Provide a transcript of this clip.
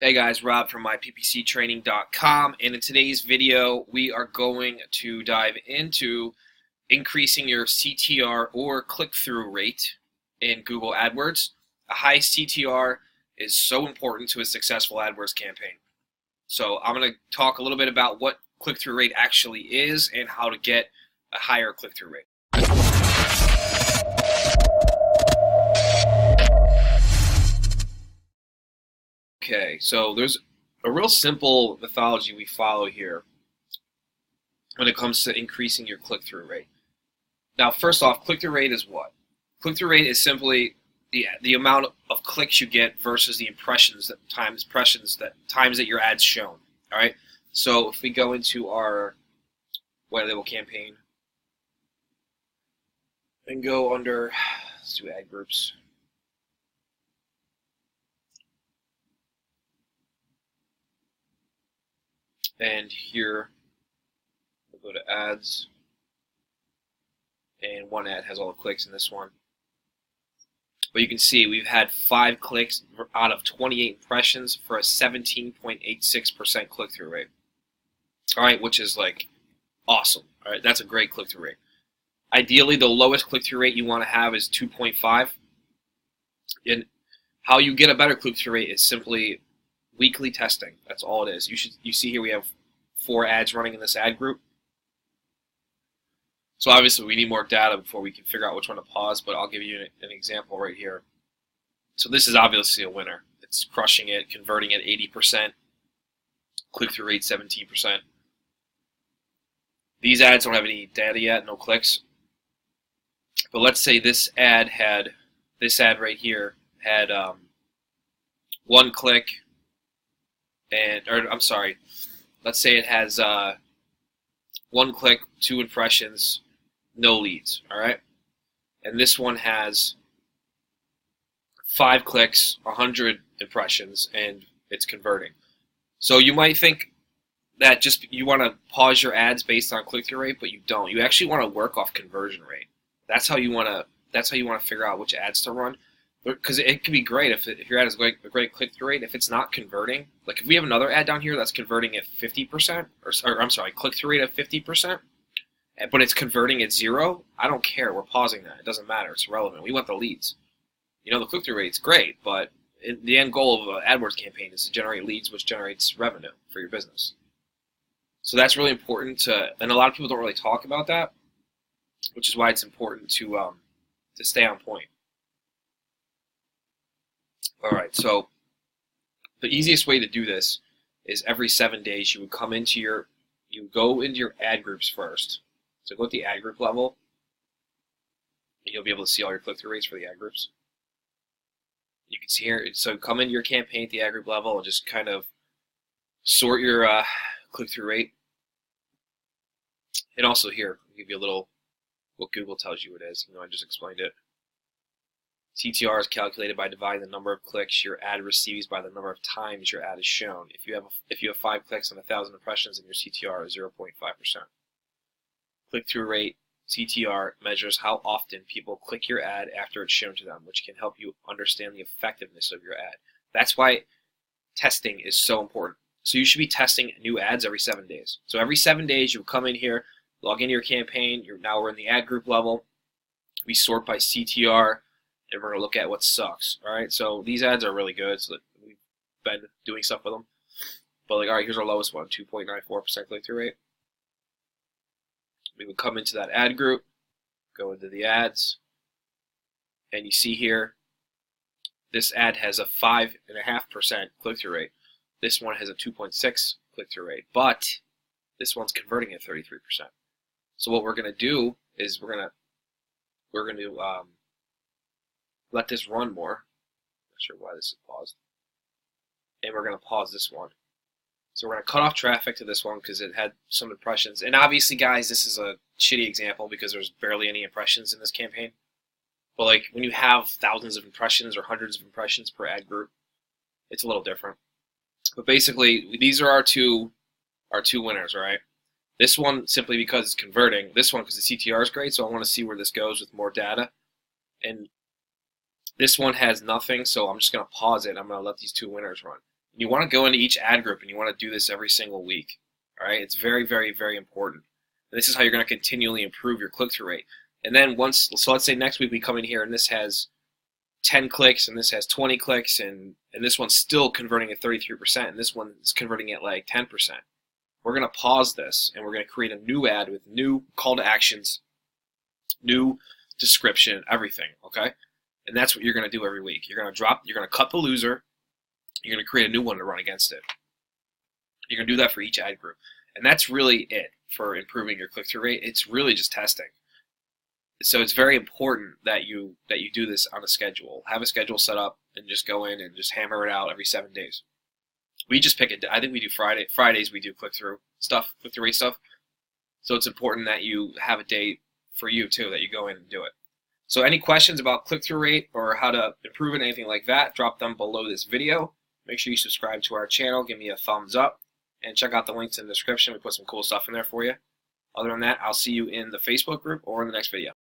Hey guys, Rob from myppctraining.com, and in today's video we are going to dive into increasing your CTR or click-through rate in Google AdWords. A high CTR is so important to a successful AdWords campaign. So I'm going to talk a little bit about what click-through rate actually is and how to get a higher click-through rate. Okay, so there's a real simple methodology we follow here when it comes to increasing your click-through rate. Now, first off, click-through rate is what? Click-through rate is simply the amount of clicks you get versus the times that your ad's shown. All right. So if we go into our white label campaign and go under, let's do ad groups. And here, we'll go to ads, and one ad has all the clicks in this one. But you can see we've had 5 clicks out of 28 impressions for a 17.86% click-through rate. All right, which is like awesome. All right, that's a great click-through rate. Ideally, the lowest click-through rate you want to have is 2.5. And how you get a better click-through rate is simply weekly testing. That's all it is. You see here we have 4 ads running in this ad group. So obviously we need more data before we can figure out which one to pause, but I'll give you an example right here. So this is obviously a winner. It's crushing it, converting at 80%, click-through rate 17%. These ads don't have any data yet, no clicks. But let's say this ad right here had 1 click, let's say it has 1 click, 2 impressions, no leads, all right? And this one has 5 clicks, 100 impressions, and it's converting. So you might think that you want to pause your ads based on click-through rate, but you don't. You actually want to work off conversion rate. That's how you want to figure out which ads to run. Because it can be great if your ad is a great click-through rate. If it's not converting, like if we have another ad down here that's converting at 50%, click-through rate of 50%, but it's converting at 0, I don't care. We're pausing that. It doesn't matter. It's irrelevant. We want the leads. You know, the click-through rate's great, but the end goal of an AdWords campaign is to generate leads, which generates revenue for your business. So that's really important and a lot of people don't really talk about that, which is why it's important to stay on point. All right, so the easiest way to do this is every 7 days you would go into your ad groups first. So go at the ad group level, and you'll be able to see all your click-through rates for the ad groups. You can see here, so come into your campaign at the ad group level and just kind of sort your click-through rate. And also here, I'll give you a little what Google tells you it is. I just explained it. CTR is calculated by dividing the number of clicks your ad receives by the number of times your ad is shown. If you have 5 clicks on 1,000 impressions, then your CTR is 0.5%. Click-through rate, CTR, measures how often people click your ad after it's shown to them, which can help you understand the effectiveness of your ad. That's why testing is so important. So you should be testing new ads every 7 days. So every 7 days you come in here, log into your campaign. Now we're in the ad group level. We sort by CTR. And we're going to look at what sucks, all right? So these ads are really good, so we've been doing stuff with them. But all right, here's our lowest one, 2.94% click-through rate. We would come into that ad group, go into the ads, and you see here, this ad has a 5.5% click-through rate. This one has a 2.6 click-through rate, but this one's converting at 33%. So what we're going to do is we're going to let this run more. Not sure why this is paused. And we're going to pause this one. So we're going to cut off traffic to this one because it had some impressions. And obviously, guys, this is a shitty example because there's barely any impressions in this campaign. But like when you have thousands of impressions or hundreds of impressions per ad group, it's a little different. But basically, these are our two winners, all right? This one simply because it's converting. This one because the CTR is great, so I want to see where this goes with more data. And this one has nothing, so I'm just going to pause it. I'm going to let these 2 winners run. You want to go into each ad group and you want to do this every single week. All right, it's very, very, very important. And this is how you're going to continually improve your click-through rate. And then so let's say next week we come in here and this has 10 clicks and this has 20 clicks and this one's still converting at 33% and this one is converting at like 10%. We're going to pause this and we're going to create a new ad with new call to actions, new description, everything, okay? And that's what you're going to do every week. You're going to cut the loser, you're going to create a new one to run against it. You're going to do that for each ad group. And that's really it for improving your click-through rate. It's really just testing. So it's very important that you do this on a schedule. Have a schedule set up and just go in and just hammer it out every 7 days. We just pick I think we do Fridays we do click-through rate stuff. So it's important that you have a day for you too, that you go in and do it. So any questions about click-through rate or how to improve it, anything like that, drop them below this video. Make sure you subscribe to our channel, give me a thumbs up, and check out the links in the description. We put some cool stuff in there for you. Other than that, I'll see you in the Facebook group or in the next video.